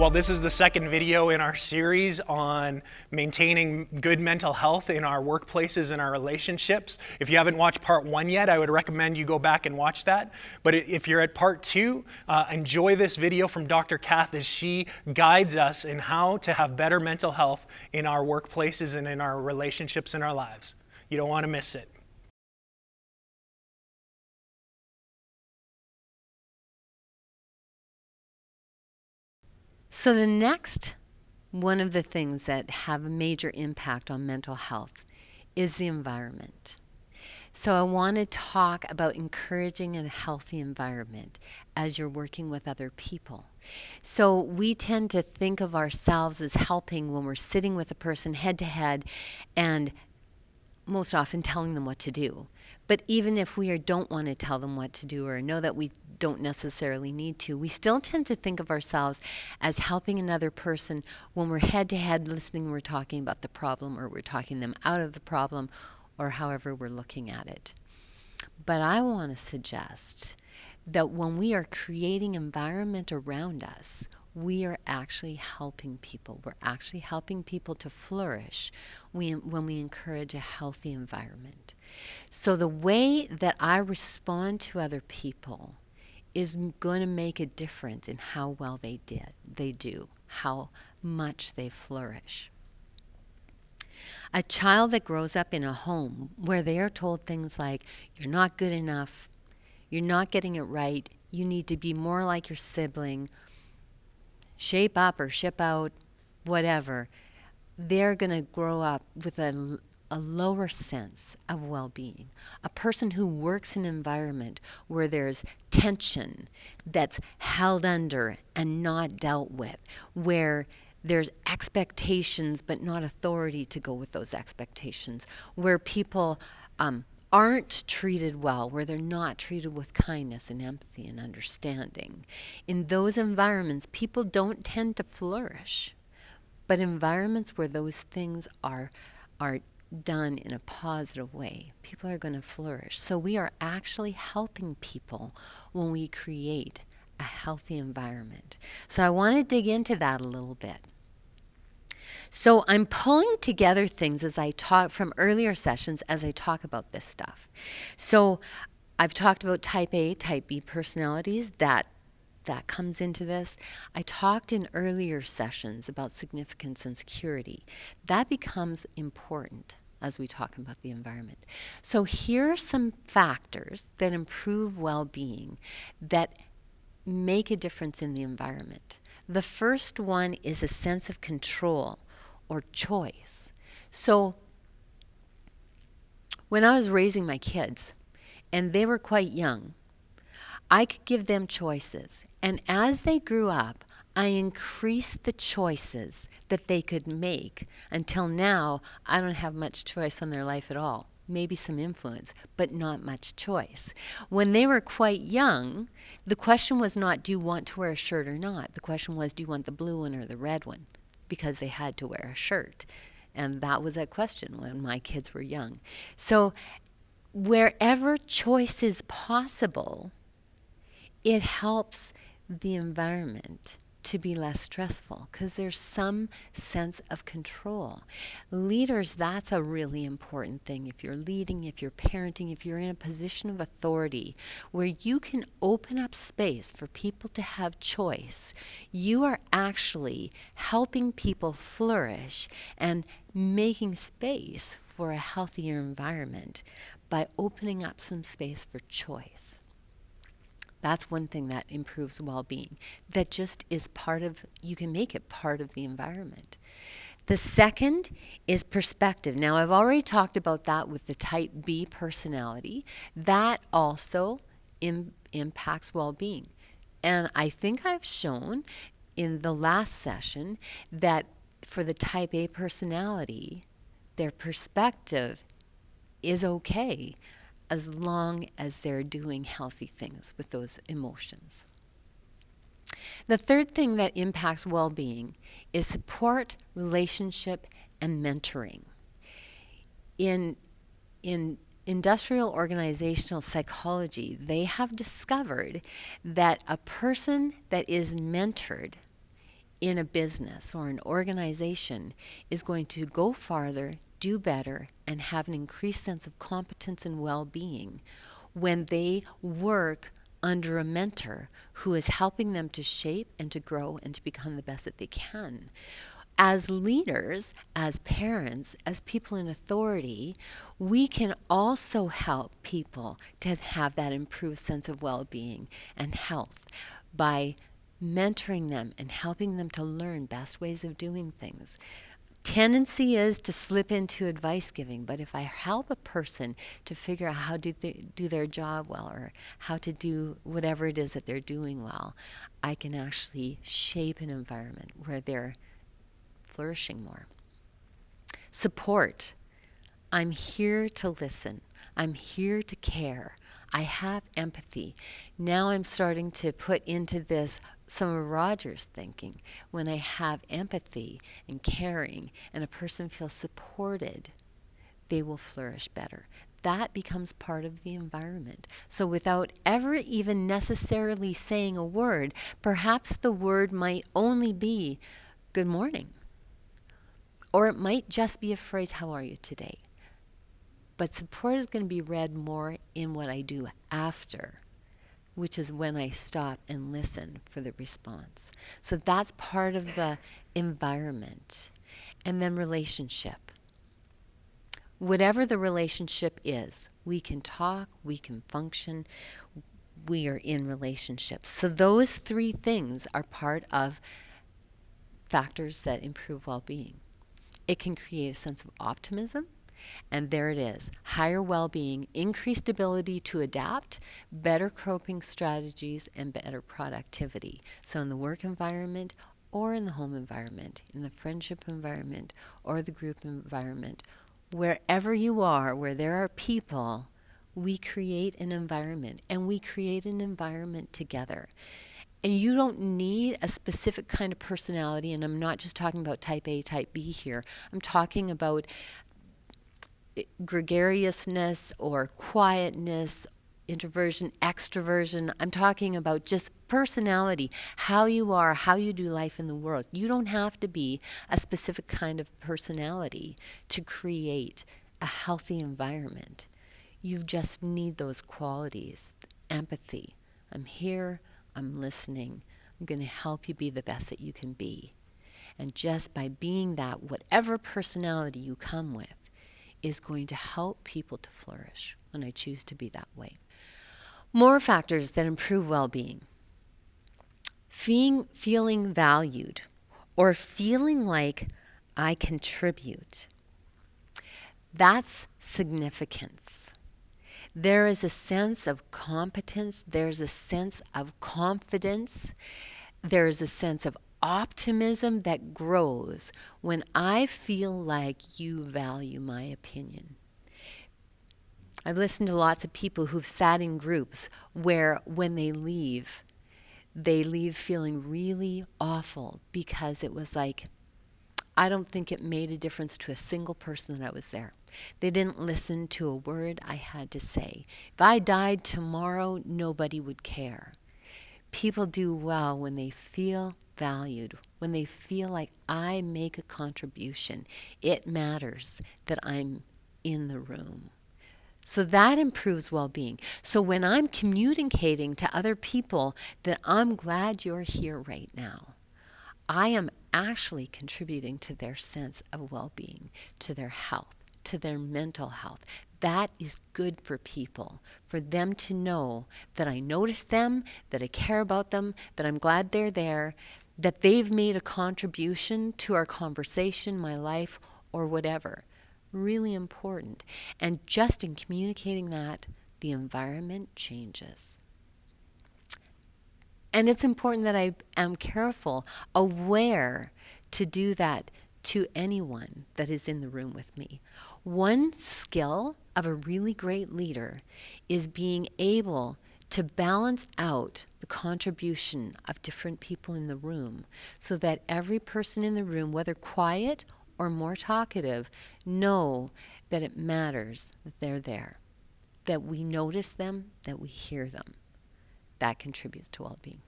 Well, this is the second video in our series on maintaining good mental health in our workplaces and our relationships. If you haven't watched part 1 yet, I would recommend you go back and watch that. But if you're at part 2, enjoy this video from Dr. Cath as she guides us in how to have better mental health in our workplaces and in our relationships in our lives. You don't want to miss it. So the next one of the things that have a major impact on mental health is the environment. So I want to talk about encouraging a healthy environment as you're working with other people. So we tend to think of ourselves as helping when we're sitting with a person head to head and most often telling them what to do. But even if we don't want to tell them what to do or know that we don't necessarily need to, we still tend to think of ourselves as helping another person when we're head to head listening, we're talking about the problem, or we're talking them out of the problem, or however we're looking at it. But I want to suggest that when we are creating environment around us, we are actually helping people. We're actually helping people to flourish when we encourage a healthy environment. So the way that I respond to other people is going to make a difference in how well they do, how much they flourish. A child that grows up in a home where they are told things like, you're not good enough, you're not getting it right, you need to be more like your sibling, shape up or ship out, whatever, they're going to grow up with a lower sense of well-being. A person who works in an environment where there's tension that's held under and not dealt with, where there's expectations but not authority to go with those expectations, where people aren't treated well, where they're not treated with kindness and empathy and understanding. In those environments, people don't tend to flourish. But environments where those things are done in a positive way, people are going to flourish. So we are actually helping people when we create a healthy environment. So I want to dig into that a little bit. So I'm pulling together things as I talk from earlier sessions as I talk about this stuff. So I've talked about type A, type B personalities, that comes into this. I talked in earlier sessions about significance and security. That becomes important as we talk about the environment. So here are some factors that improve well-being that make a difference in the environment. The first one is a sense of control or choice. So when I was raising my kids, and they were quite young, I could give them choices. And as they grew up, I increased the choices that they could make until now I don't have much choice on their life at all. Maybe some influence, but not much choice. When they were quite young, the question was not, do you want to wear a shirt or not? The question was, do you want the blue one or the red one? Because they had to wear a shirt. And that was a question when my kids were young. So wherever choice is possible, it helps the environment to be less stressful because there's some sense of control. Leaders, that's a really important thing. If you're leading, if you're parenting, if you're in a position of authority where you can open up space for people to have choice, you are actually helping people flourish and making space for a healthier environment by opening up some space for choice. That's one thing that improves well-being. That just is you can make it part of the environment. The second is perspective. Now, I've already talked about that with the type B personality. That also impacts well-being. And I think I've shown in the last session that for the type A personality, their perspective is okay, as long as they're doing healthy things with those emotions. The third thing that impacts well-being is support, relationship, and mentoring. In industrial organizational psychology, they have discovered that a person that is mentored in a business or an organization is going to go farther, do better, and have an increased sense of competence and well-being when they work under a mentor who is helping them to shape and to grow and to become the best that they can. As leaders, as parents, as people in authority, we can also help people to have that improved sense of well-being and health by mentoring them and helping them to learn best ways of doing things. Tendency is to slip into advice giving, but if I help a person to figure out how to do their job well or how to do whatever it is that they're doing well, I can actually shape an environment where they're flourishing more. Support. I'm here to listen. I'm here to care. I have empathy. Now I'm starting to put into this some of Roger's thinking. When I have empathy and caring and a person feels supported, they will flourish better. That becomes part of the environment. So without ever even necessarily saying a word, perhaps the word might only be good morning. Or it might just be a phrase, how are you today? But support is going to be read more in what I do after, which is when I stop and listen for the response. So that's part of the environment. And then relationship. Whatever the relationship is, we can talk, we can function, we are in relationships. So those three things are part of factors that improve well-being. It can create a sense of optimism. And there it is, higher well-being, increased ability to adapt, better coping strategies, and better productivity. So in the work environment or in the home environment, in the friendship environment or the group environment, wherever you are, where there are people, we create an environment, and we create an environment together. And you don't need a specific kind of personality, and I'm not just talking about type A, type B here. I'm talking about gregariousness or quietness, introversion, extroversion. I'm talking about just personality, how you are, how you do life in the world. You don't have to be a specific kind of personality to create a healthy environment. You just need those qualities. Empathy. I'm here, I'm listening, I'm going to help you be the best that you can be. And just by being that, whatever personality you come with, is going to help people to flourish, and I choose to be that way. More factors that improve well-being. Feeling valued or feeling like I contribute. That's significance. There is a sense of competence, there's a sense of confidence, there's a sense of optimism that grows when I feel like you value my opinion. I've listened to lots of people who've sat in groups where when they leave feeling really awful because it was like, I don't think it made a difference to a single person that was there. They didn't listen to a word I had to say. If I died tomorrow, nobody would care. People do well when they feel valued, when they feel like I make a contribution. It matters that I'm in the room. So that improves well-being. So when I'm communicating to other people that I'm glad you're here right now, I am actually contributing to their sense of well-being, to their health, to their mental health. That is good for people, for them to know that I notice them, that I care about them, that I'm glad they're there, that they've made a contribution to our conversation, my life, or whatever. Really important. And just in communicating that, the environment changes. And it's important that I am careful, aware to do that to anyone that is in the room with me. One skill of a really great leader is being able to balance out the contribution of different people in the room so that every person in the room, whether quiet or more talkative, know that it matters that they're there, that we notice them, that we hear them. That contributes to well-being.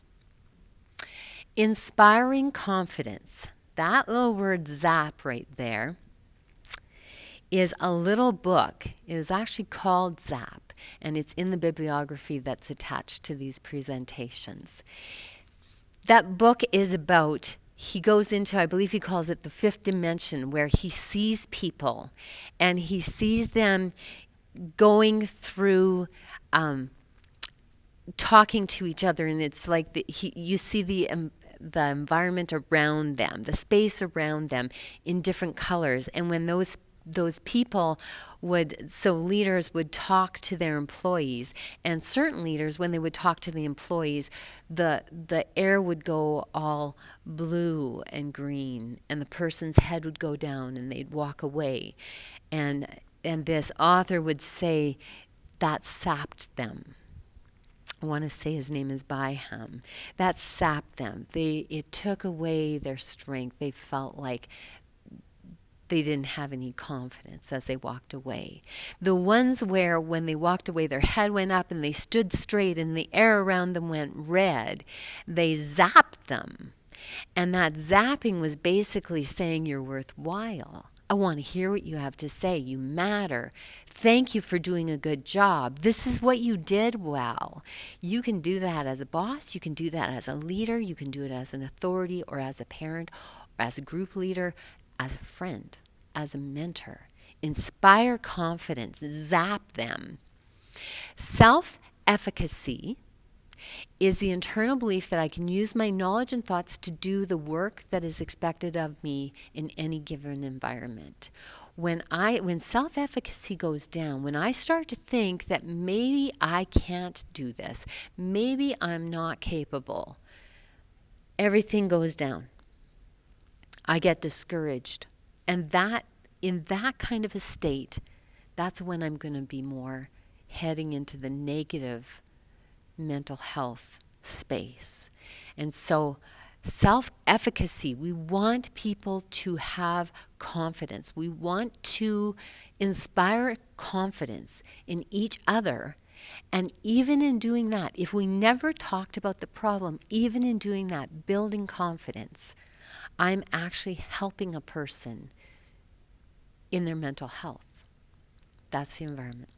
Inspiring confidence. That little word zap right there is a little book. It is actually called Zap, and it's in the bibliography that's attached to these presentations. That book is about, he goes into, I believe he calls it the fifth dimension, where he sees people and he sees them going through talking to each other, and it's like you see the environment around them, the space around them in different colors. And when those people leaders would talk to their employees, and certain leaders, when they would talk to the employees, the air would go all blue and green, and the person's head would go down and they'd walk away. And this author would say that sapped them. I want to say his name is Byham. That sapped them. It took away their strength. They felt like they didn't have any confidence as they walked away. The ones where when they walked away, their head went up and they stood straight and the air around them went red, they zapped them. And that zapping was basically saying, you're worthwhile. I want to hear what you have to say. You matter. Thank you for doing a good job. This is what you did well. You can do that as a boss. You can do that as a leader. You can do it as an authority or as a parent or as a group leader, as a friend, as a mentor. Inspire confidence. Zap them. Self-efficacy is the internal belief that I can use my knowledge and thoughts to do the work that is expected of me in any given environment. When self-efficacy goes down, when I start to think that maybe I can't do this, maybe I'm not capable, everything goes down. I get discouraged. And in that kind of a state, that's when I'm going to be more heading into the negative mental health space. And so self-efficacy, we want people to have confidence. We want to inspire confidence in each other. And even in doing that, if we never talked about the problem, even in doing that, building confidence, I'm actually helping a person in their mental health. That's the environment.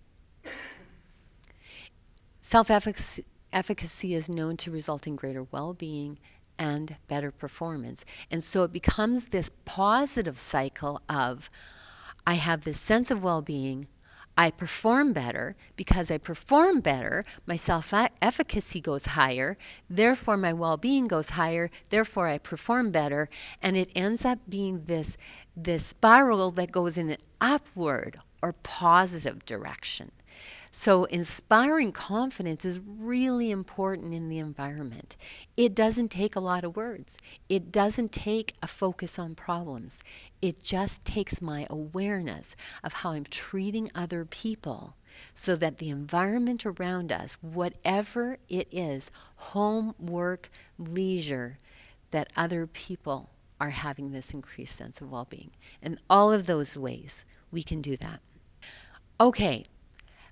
Self-efficacy is known to result in greater well-being and better performance. And so it becomes this positive cycle of, I have this sense of well-being, I perform better. Because I perform better, my self-efficacy goes higher, therefore my well-being goes higher, therefore I perform better, and it ends up being this spiral that goes in an upward or positive direction. So inspiring confidence is really important in the environment. It doesn't take a lot of words. It doesn't take a focus on problems. It just takes my awareness of how I'm treating other people so that the environment around us, whatever it is, home, work, leisure, that other people are having this increased sense of well-being. And all of those ways we can do that. Okay.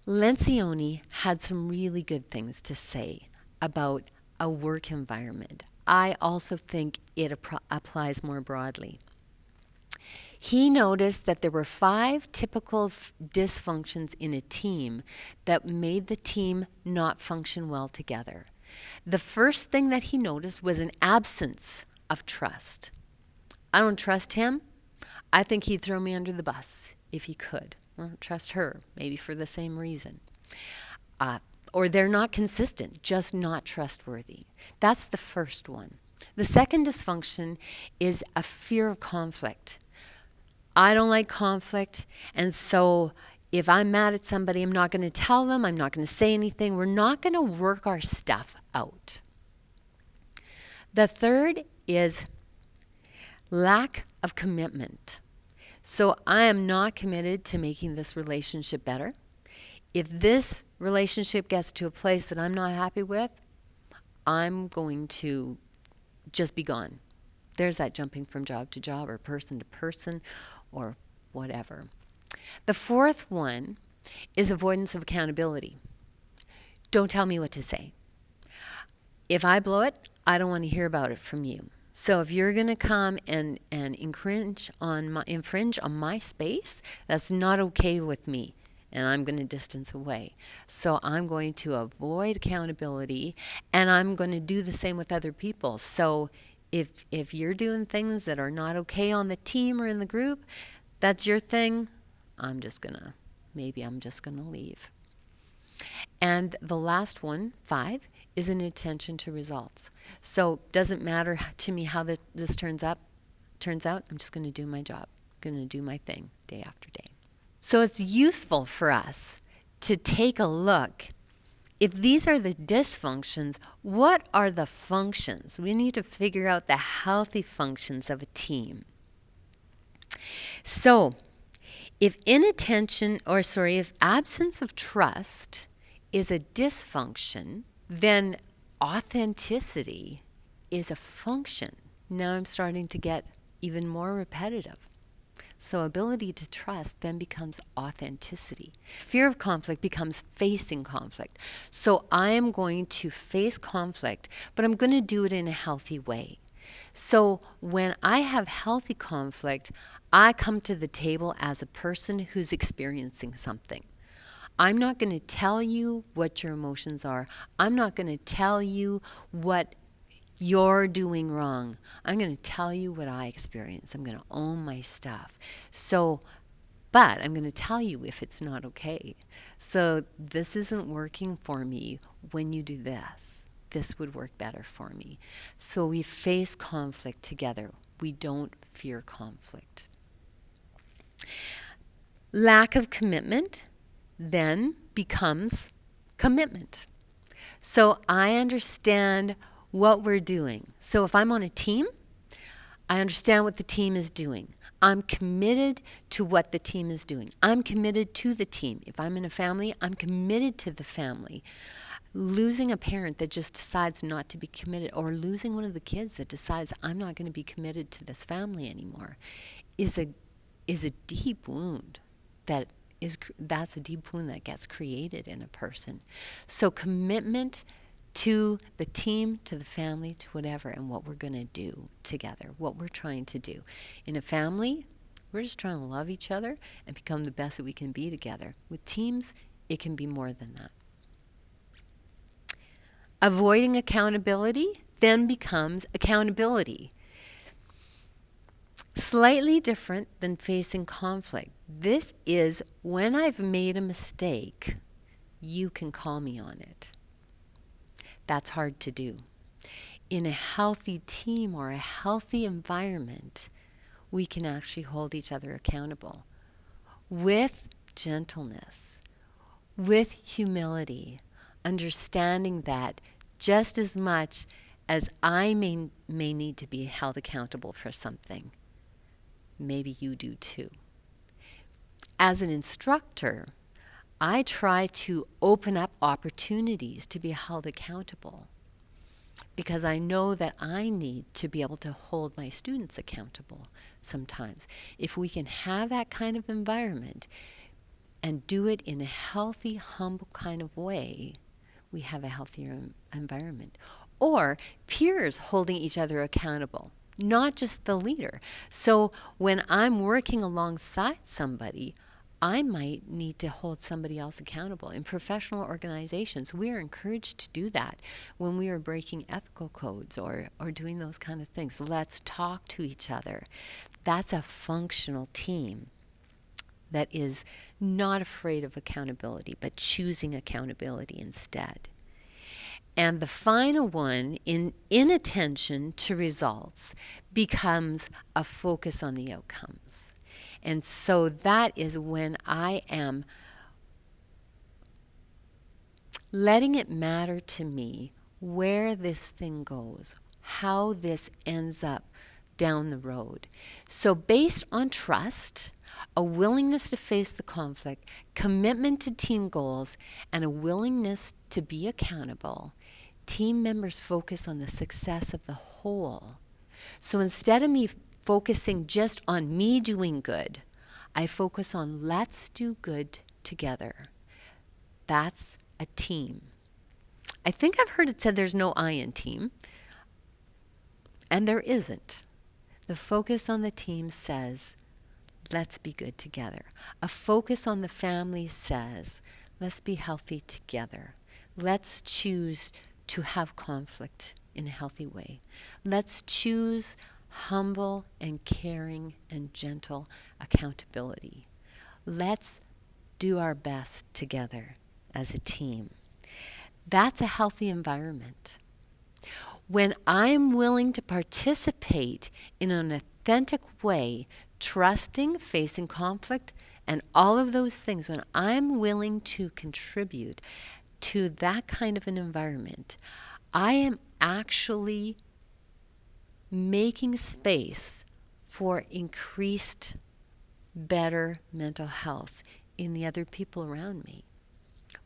Lencioni had some really good things to say about a work environment. I also think it applies more broadly. He noticed that there were 5 typical dysfunctions in a team that made the team not function well together. The first thing that he noticed was an absence of trust. I don't trust him. I think he'd throw me under the bus if he could. I don't trust her, maybe for the same reason. Or they're not consistent, just not trustworthy. That's the first one. The second dysfunction is a fear of conflict. I don't like conflict, and so if I'm mad at somebody, I'm not going to tell them, I'm not going to say anything, we're not going to work our stuff out. The third is lack of commitment. So I am not committed to making this relationship better. If this relationship gets to a place that I'm not happy with, I'm going to just be gone. There's that jumping from job to job or person to person or whatever. The fourth one is avoidance of accountability. Don't tell me what to say. If I blow it, I don't want to hear about it from you. So if you're going to come and infringe on my space, that's not okay with me. And I'm going to distance away. So I'm going to avoid accountability, and I'm going to do the same with other people. So if you're doing things that are not okay on the team or in the group, that's your thing. Maybe I'm just going to leave. And the last one, 5, is an attention to results. So doesn't matter to me how this turns out. I'm just going to do my job. I'm going to do my thing day after day. So it's useful for us to take a look. If these are the dysfunctions, what are the functions? We need to figure out the healthy functions of a team. So if absence of trust is a dysfunction, then authenticity is a function. Now I'm starting to get even more repetitive. So ability to trust then becomes authenticity. Fear of conflict becomes facing conflict. So I am going to face conflict, but I'm going to do it in a healthy way. So when I have healthy conflict, I come to the table as a person who's experiencing something. I'm not going to tell you what your emotions are. I'm not going to tell you what you're doing wrong. I'm going to tell you what I experience. I'm going to own my stuff. But I'm going to tell you if it's not okay. So this isn't working for me when you do this. This would work better for me. So we face conflict together. We don't fear conflict. Lack of commitment then becomes commitment. So I understand what we're doing. So if I'm on a team, I understand what the team is doing. I'm committed to what the team is doing. I'm committed to the team. If I'm in a family, I'm committed to the family. Losing a parent that just decides not to be committed, or losing one of the kids that decides I'm not going to be committed to this family anymore, is a deep wound. That's a deep wound that gets created in a person. So commitment to the team, to the family, to whatever, and what we're going to do together, what we're trying to do. In a family, we're just trying to love each other and become the best that we can be together. With teams, it can be more than that. Avoiding accountability then becomes accountability. Slightly different than facing conflict. This is when I've made a mistake, you can call me on it. That's hard to do. In a healthy team or a healthy environment, we can actually hold each other accountable with gentleness, with humility, understanding that just as much as I may need to be held accountable for something, maybe you do too. As an instructor, I try to open up opportunities to be held accountable because I know that I need to be able to hold my students accountable sometimes. If we can have that kind of environment and do it in a healthy, humble kind of way, we have a healthier environment. Or peers holding each other accountable, not just the leader. So when I'm working alongside somebody, I might need to hold somebody else accountable. In professional organizations, we are encouraged to do that when we are breaking ethical codes or doing those kind of things. Let's talk to each other. That's a functional team that is not afraid of accountability, but choosing accountability instead. And the final one, in inattention to results, becomes a focus on the outcomes. And so that is when I am letting it matter to me where this thing goes, how this ends up down the road. So based on trust, a willingness to face the conflict, commitment to team goals, and a willingness to be accountable, team members focus on the success of the whole. So instead of me focusing just on me doing good, I focus on let's do good together. That's a team. I think I've heard it said there's no I in team, and there isn't. The focus on the team says, let's be good together. A focus on the family says, let's be healthy together. Let's choose to have conflict in a healthy way. Let's choose humble and caring and gentle accountability. Let's do our best together as a team. That's a healthy environment. When I'm willing to participate in an authentic way, trusting, facing conflict, and all of those things, when I'm willing to contribute to that kind of an environment, I am actually making space for increased, better mental health in the other people around me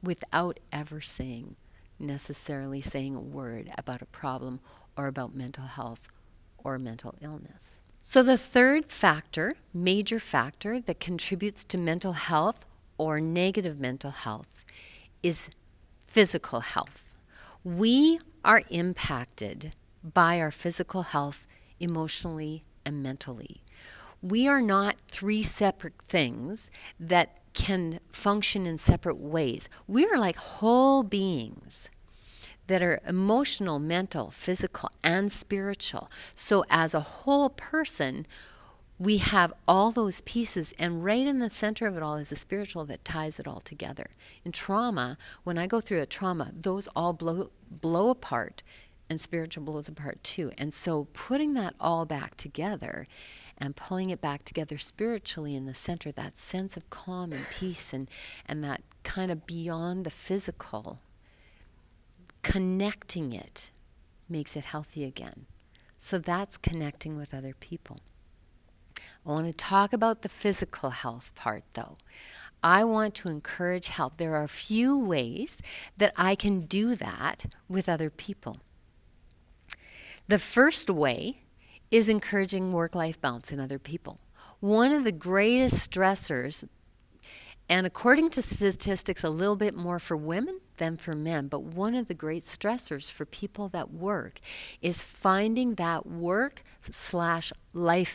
without ever necessarily saying a word about a problem or about mental health or mental illness. So the third factor, major factor that contributes to mental health or negative mental health is physical health. We are impacted by our physical health emotionally and mentally. We are not three separate things that can function in separate ways. We are like whole beings that are emotional, mental, physical, and spiritual. So as a whole person, we have all those pieces, and right in the center of it all is the spiritual that ties it all together. In trauma, when I go through a trauma, those all blow apart, and spiritual blows apart too. And so putting that all back together and pulling it back together spiritually in the center, that sense of calm and peace and that kind of beyond the physical, connecting it makes it healthy again. So that's connecting with other people. I want to talk about the physical health part though. I want to encourage help. There are a few ways that I can do that with other people. The first way is encouraging work-life balance in other people. One of the greatest stressors, and according to statistics, a little bit more for women than for men, but one of the great stressors for people that work is finding that work/life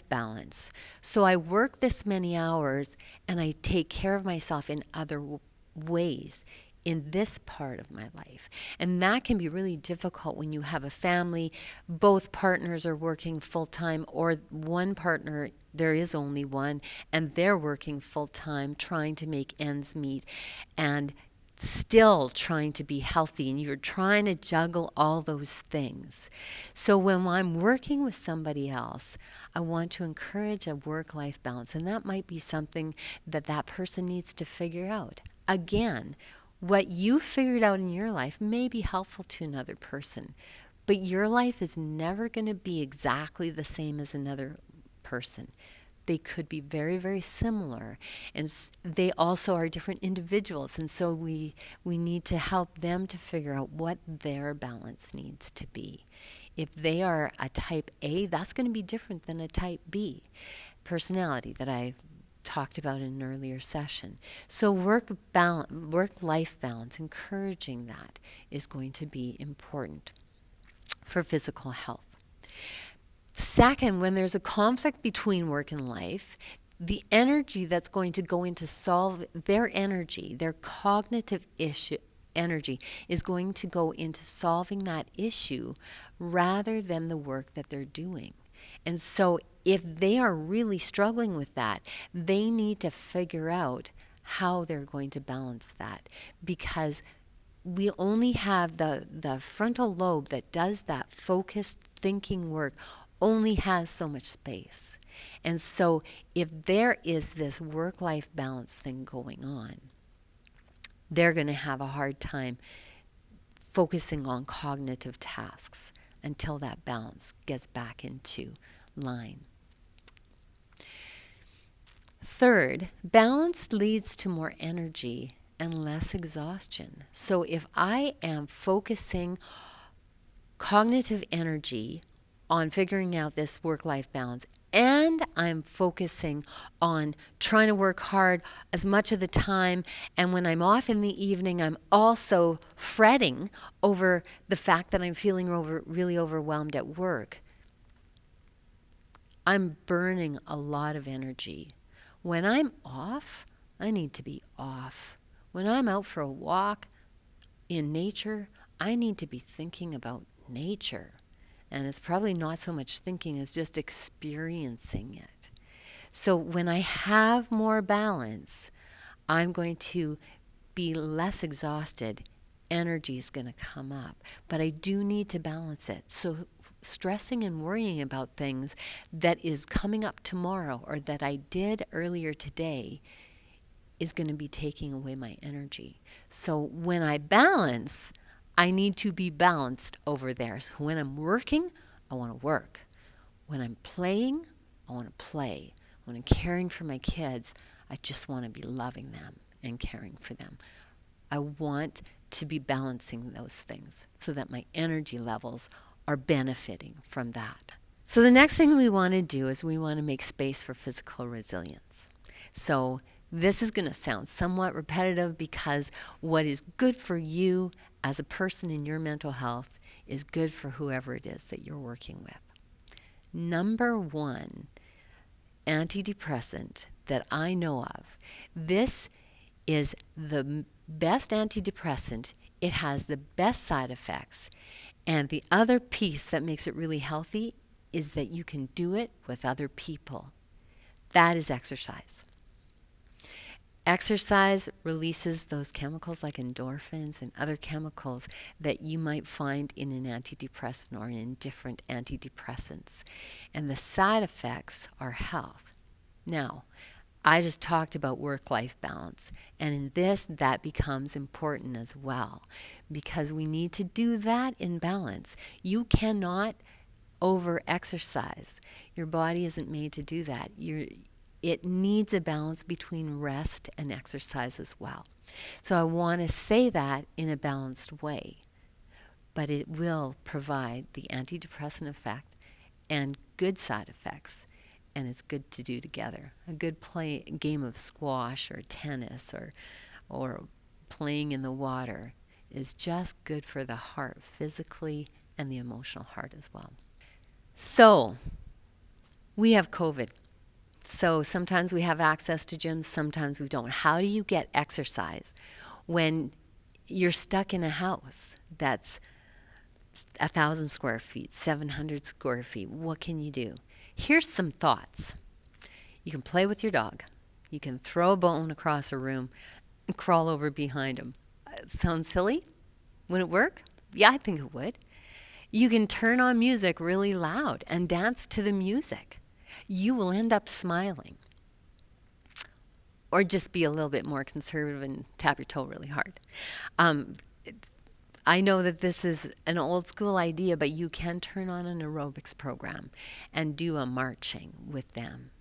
balance. So I work this many hours and I take care of myself in other ways in this part of my life. And that can be really difficult when you have a family, both partners are working full-time, or one partner, there is only one, and they're working full-time trying to make ends meet and still trying to be healthy, and you're trying to juggle all those things. So when I'm working with somebody else, I want to encourage a work-life balance, and that might be something that that person needs to figure out. Again, what you figured out in your life may be helpful to another person, but your life is never going to be exactly the same as another person. They could be very, very similar, and they also are different individuals, and so we need to help them to figure out what their balance needs to be. If they are a type A, that's going to be different than a type B personality that I've talked about in an earlier session. So work-life balance, encouraging that is going to be important for physical health. Second, when there's a conflict between work and life, the energy that's going to go into solve their energy, their cognitive energy is going to go into solving that issue rather than the work that they're doing. And so if they are really struggling with that, they need to figure out how they're going to balance that, because we only have the frontal lobe that does that focused thinking work only has so much space. And so if there is this work-life balance thing going on, they're going to have a hard time focusing on cognitive tasks until that balance gets back into line. Third, balance leads to more energy and less exhaustion. So if I am focusing cognitive energy on figuring out this work-life balance and I'm focusing on trying to work hard as much of the time. And when I'm off in the evening, I'm also fretting over the fact that I'm feeling really overwhelmed at work. I'm burning a lot of energy. When I'm off, I need to be off. When I'm out for a walk in nature, I need to be thinking about nature. And it's probably not so much thinking as just experiencing it. So when I have more balance, I'm going to be less exhausted. Energy is going to come up. But I do need to balance it. So stressing and worrying about things that is coming up tomorrow or that I did earlier today is going to be taking away my energy. So when I balance, I need to be balanced over there. So when I'm working, I want to work. When I'm playing, I want to play. When I'm caring for my kids, I just want to be loving them and caring for them. I want to be balancing those things so that my energy levels are benefiting from that. So the next thing we want to do is we want to make space for physical resilience. So this is going to sound somewhat repetitive because what is good for you as a person in your mental health is good for whoever it is that you're working with. Number one, antidepressant that I know of. This is the best antidepressant. It has the best side effects. And the other piece that makes it really healthy is that you can do it with other people. That is exercise. Exercise releases those chemicals like endorphins and other chemicals that you might find in an antidepressant or in different antidepressants. And the side effects are health. Now, I just talked about work-life balance. And in this, that becomes important as well because we need to do that in balance. You cannot over-exercise. Your body isn't made to do that. It needs a balance between rest and exercise as well. So I want to say that in a balanced way, but it will provide the antidepressant effect and good side effects, and it's good to do together. A good game of squash or tennis or playing in the water is just good for the heart physically and the emotional heart as well. So we have COVID. So sometimes we have access to gyms, sometimes we don't. How do you get exercise when you're stuck in a house that's 1,000 square feet, 700 square feet? What can you do? Here's some thoughts. You can play with your dog. You can throw a bone across a room and crawl over behind him. Sounds silly? Would it work? Yeah, I think it would. You can turn on music really loud and dance to the music. You will end up smiling. Or just be a little bit more conservative and tap your toe really hard. I know that this is an old school idea, but you can turn on an aerobics program and do a marching with them.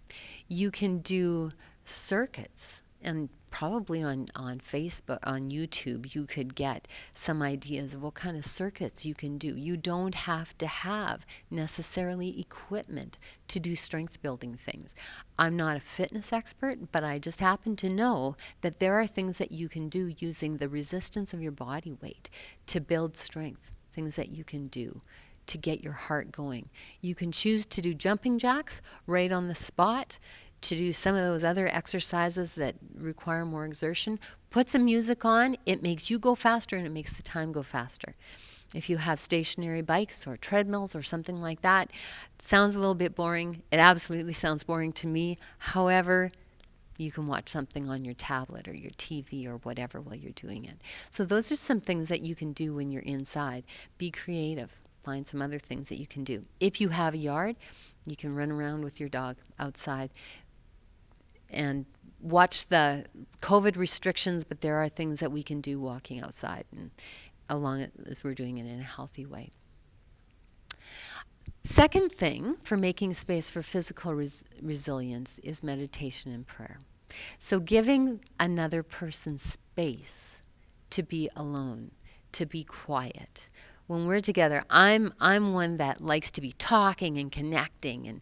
You can do circuits, and probably on Facebook, on YouTube, you could get some ideas of what kind of circuits you can do. You don't have to have necessarily equipment to do strength building things. I'm not a fitness expert, but I just happen to know that there are things that you can do using the resistance of your body weight to build strength, things that you can do to get your heart going. You can choose to do jumping jacks right on the spot, to do some of those other exercises that require more exertion. Put some music on, it makes you go faster and it makes the time go faster. If you have stationary bikes or treadmills or something like that, it sounds a little bit boring. It absolutely sounds boring to me. However, you can watch something on your tablet or your TV or whatever while you're doing it. So those are some things that you can do when you're inside. Be creative. Find some other things that you can do. If you have a yard, you can run around with your dog outside and watch the COVID restrictions, but there are things that we can do walking outside and along as we're doing it in a healthy way. Second thing for making space for physical resilience is meditation and prayer. So giving another person space to be alone, to be quiet. When we're together, I'm one that likes to be talking and connecting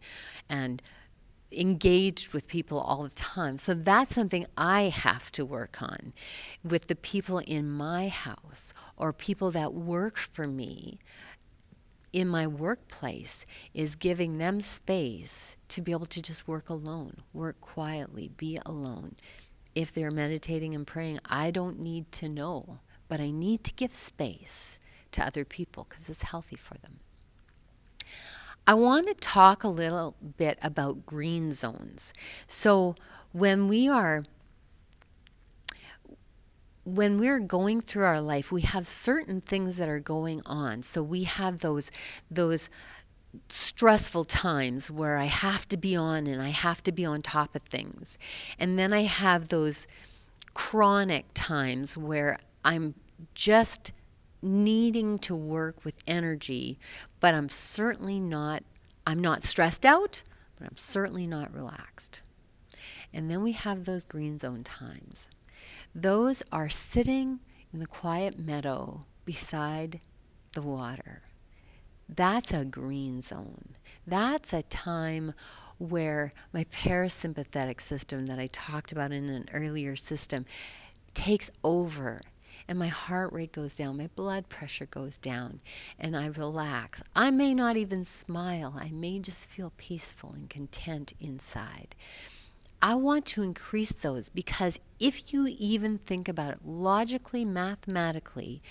and engaged with people all the time. So that's something I have to work on with the people in my house or people that work for me in my workplace, is giving them space to be able to just work alone, work quietly, be alone. If they're meditating and praying, I don't need to know, but I need to give space to other people because it's healthy for them. I want to talk a little bit about green zones. So when we're going through our life, we have certain things that are going on. So we have those stressful times where I have to be on and I have to be on top of things. And then I have those chronic times where I'm just needing to work with energy, but I'm not stressed out, but I'm certainly not relaxed. And then we have those green zone times. Those are sitting in the quiet meadow beside the water. That's a green zone. That's a time where my parasympathetic system that I talked about in an earlier system takes over, and my heart rate goes down, my blood pressure goes down, and I relax. I may not even smile. I may just feel peaceful and content inside. I want to increase those because if you even think about it logically, mathematically,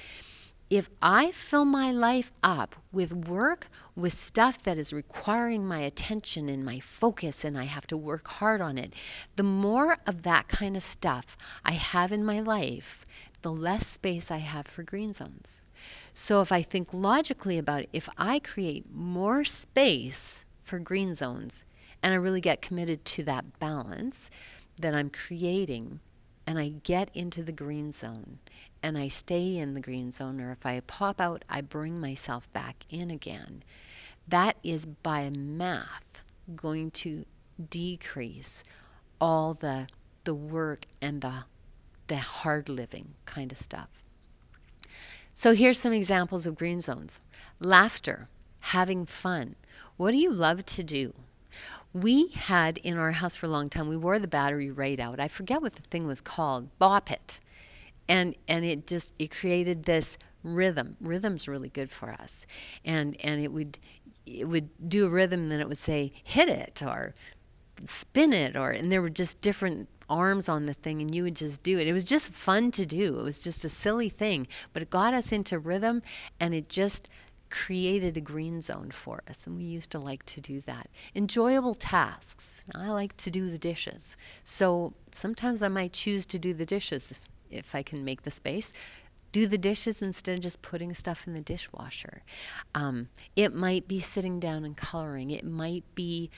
if I fill my life up with work, with stuff that is requiring my attention and my focus, and I have to work hard on it, the more of that kind of stuff I have in my life, the less space I have for green zones. So if I think logically about it, if I create more space for green zones, and I really get committed to that balance that I'm creating, and I get into the green zone, and I stay in the green zone, or if I pop out, I bring myself back in again, that is by math going to decrease all the work and the hard living kind of stuff. So here's some examples of green zones. Laughter, having fun. What do you love to do? We had in our house for a long time, we wore the battery right out. I forget what the thing was called, bop it. And it created this rhythm. Rhythm's really good for us. And it would do a rhythm, and then it would say, hit it, or spin it, and there were just different arms on the thing, and you would just do it. It was just fun to do. It was just a silly thing, but it got us into rhythm, and it just created a green zone for us, and we used to like to do that. Enjoyable tasks. I like to do the dishes. So sometimes I might choose to do the dishes if I can make the space. Do the dishes instead of just putting stuff in the dishwasher. It might be sitting down and coloring. It might be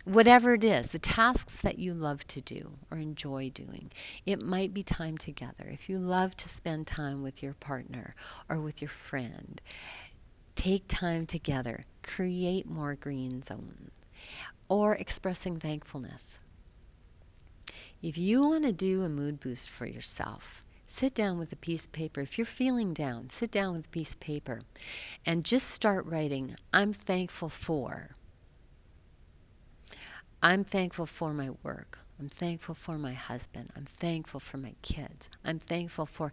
whatever it is, the tasks that you love to do or enjoy doing. It might be time together. If you love to spend time with your partner or with your friend, take time together, create more green zones, or expressing thankfulness. If you want to do a mood boost for yourself, sit down with a piece of paper. If you're feeling down, sit down with a piece of paper and just start writing, I'm thankful for. I'm thankful for my work. I'm thankful for my husband. I'm thankful for my kids. I'm thankful for.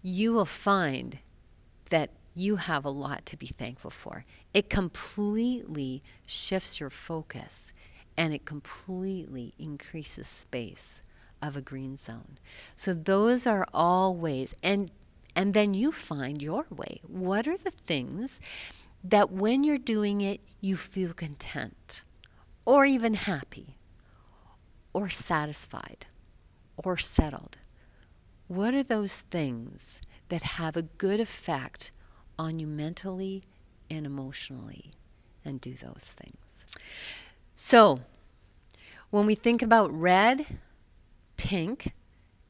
You will find that you have a lot to be thankful for. It completely shifts your focus, and it completely increases space of a green zone. So those are all ways. And then you find your way. What are the things that when you're doing it, you feel content, or even happy, or satisfied, or settled? What are those things that have a good effect on you mentally and emotionally, and do those things? So when we think about red, pink,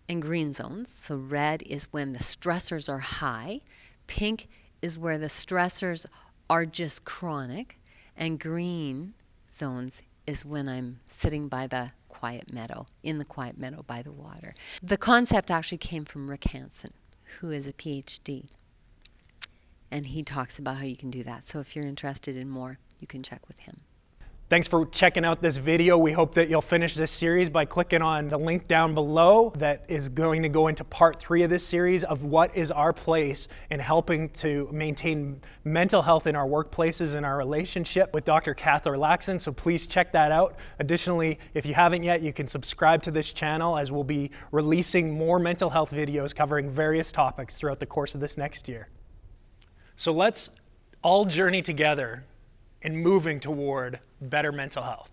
and green zones, so red is when the stressors are high, pink is where the stressors are just chronic, and green zones is when I'm sitting by the quiet meadow, in the quiet meadow by the water. The concept actually came from Rick Hansen, who is a PhD. And he talks about how you can do that. So if you're interested in more, you can check with him. Thanks for checking out this video. We hope that you'll finish this series by clicking on the link down below that is going to go into part 3 of this series of what is our place in helping to maintain mental health in our workplaces and our relationship with Dr. Cath Thorlakson. So please check that out. Additionally, if you haven't yet, you can subscribe to this channel as we'll be releasing more mental health videos covering various topics throughout the course of this next year. So let's all journey together in moving toward better mental health.